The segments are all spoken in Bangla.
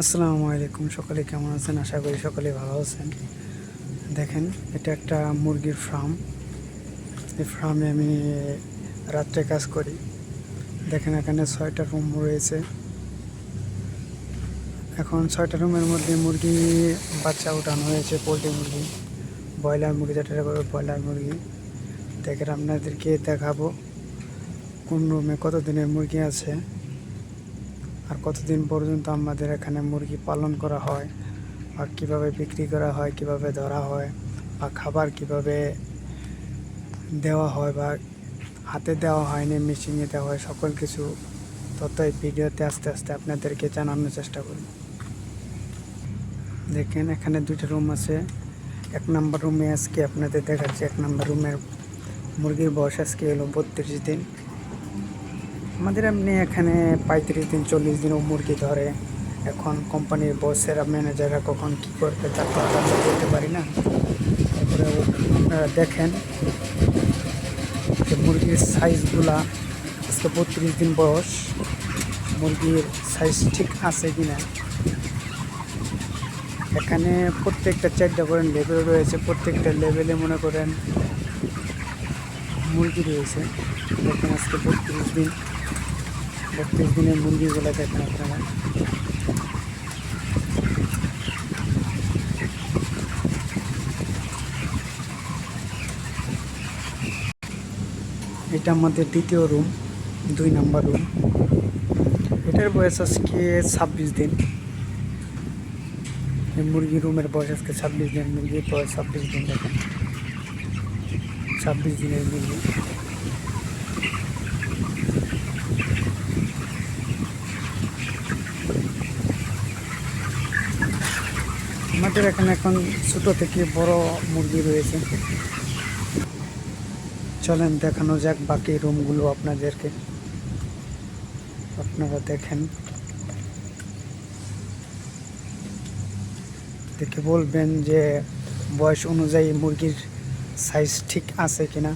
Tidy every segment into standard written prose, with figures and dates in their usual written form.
আসসালামু আলাইকুম। সকলে কেমন আছেন? আশা করি সকলে ভালো আছেন। দেখেন, এটা একটা মুরগির ফার্ম। এই ফার্মে আমি রাত্রে কাজ করি। দেখেন, এখানে 6টা রুম রয়েছে। এখন 6টা রুমের মধ্যে মুরগি বাচ্চা উঠানো হয়েছে। পোলট্রি মুরগি, ব্রয়লার মুরগি, যেটা বলে ব্রয়লার মুরগি। দেখেন, আপনাদেরকে দেখাবো কোন রুমে কত দিনের মুরগি আছে আর কতদিন পর্যন্ত আমাদের এখানে মুরগি পালন করা হয়, বা কীভাবে বিক্রি করা হয়, কিভাবে ধরা হয়, বা খাবার কিভাবে দেওয়া হয়, বা হাতে দেওয়া হয়নি মেশিনে দেওয়া হয়, সকল কিছু তথ্য এই ভিডিওতে আস্তে আস্তে আপনাদেরকে জানানোর চেষ্টা করি। দেখেন, এখানে 2টা রুম আছে। 1 নম্বর রুমে আজকে আপনাদের দেখাচ্ছি। 1 নম্বর রুমের মুরগির বয়স আজকে হলো 32 দিন। আমাদের এমনি এখানে 35 দিন 40 দিনও মুরগি ধরে। এখন কোম্পানির বসেরা ম্যানেজাররা কখন কী করবে তা তো আমরা বলতে পারি না। তারপরে আপনারা দেখেন যে মুরগির সাইজগুলা আজকে 32 দিন বয়স, মুরগির সাইজ ঠিক আছে কিনা। এখানে প্রত্যেকটা 4টা করে লেভেল রয়েছে। প্রত্যেকটা লেভেলে মনে করেন মুরগি রয়েছে। দেখেন, আজকে 32 দিনের মুরগিগুলো দেখেন আপনারা। এটা আমাদের দ্বিতীয় রুম, 2 নম্বর রুম। এটার বয়স আজকে 26 দিন। এই মুরগি রুমের বয়স আজকে 26 দিন। মুরগির বয়স 26 দিন। দেখেন, 26 দিনের মুরগি। আমাদের এখানে এখন ছোট থেকে বড় মুরগি রয়েছে। চলেন দেখানো যাক বাকি রুমগুলো আপনাদেরকে। আপনারা দেখেন, দেখে বলবেন যে বয়স অনুযায়ী মুরগির সাইজ ঠিক আছে কিনা।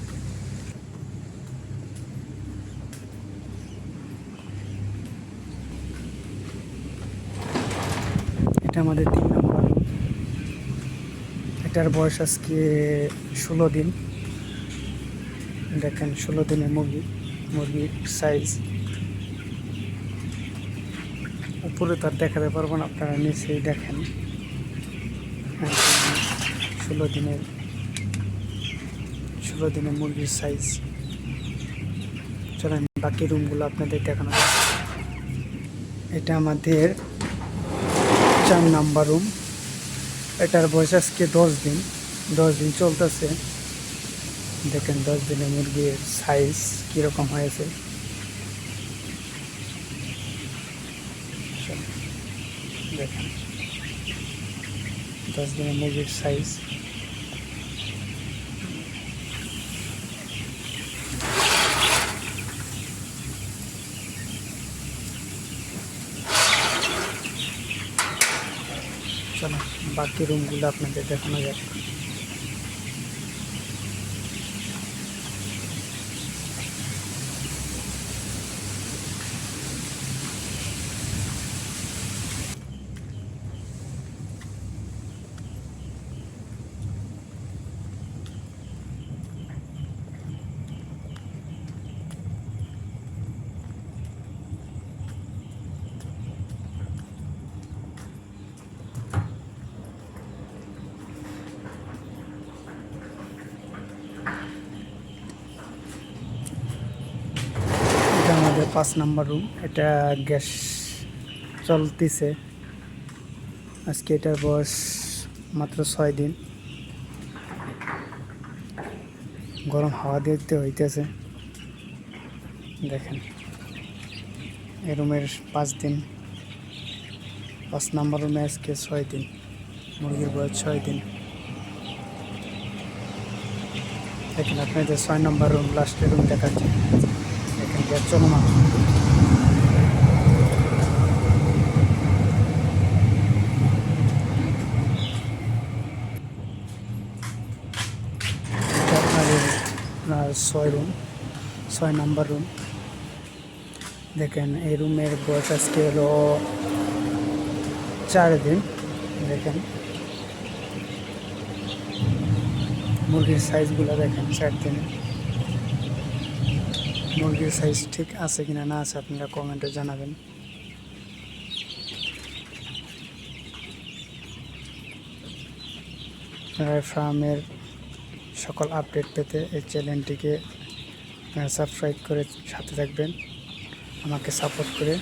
এটা আমাদের 3 নম্বর রুম। এটার বয়স আজকে 16 দিন। দেখেন, 16 দিনের মুরগির সাইজ। উপরে তো আর দেখাতে পারবো না, আপনারা নিচেই দেখেন। 16 দিনের মুরগির সাইজ। চলেন বাকি রুমগুলো আপনাদের দেখানো। এটা আমাদের 4 নম্বর রুম। এটার বয়স আজকে 10 দিন চলতেছে। দেখেন 10 দিনের মুরগির সাইজ কীরকম হয়েছে। দেখেন 10 দিনের মুরগির সাইজ। চলো বাকি রুমগুলো আপনাদের দেখানো যাক। আমাদের 5 নম্বর রুম। এটা গ্যাস চলতেছে। আজকে এটার বয়স মাত্র 6 দিন। গরম হাওয়া দিতে হইতেছে। দেখেন, এই রুমের 5 দিন। 5 নম্বর রুমে আজকে 6 দিন। মুরগির বয়স 6 দিন। দেখেন, আপনাদের 6 নম্বর রুম, লাস্টের রুম দেখাচ্ছি। দেখেন গ্যাস চলমান। আপনার 6 নম্বর রুম। দেখেন, এই রুমের বয়স আজকে হলো 4 দিন। দেখেন মুরগির সাইজগুলো দেখেন 4 দিনে। মুরগির সাইজ ঠিক আছে কিনা না আছে আপনারা কমেন্টে জানাবেন। ফার্মের সকল আপডেট পেতে এই চ্যানেলটিকে সাবস্ক্রাইব করে সাথে থাকবেন, আমাকে সাপোর্ট করে।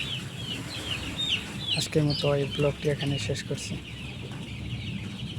আজকের মতো এই ব্লগটি এখানে শেষ করছি।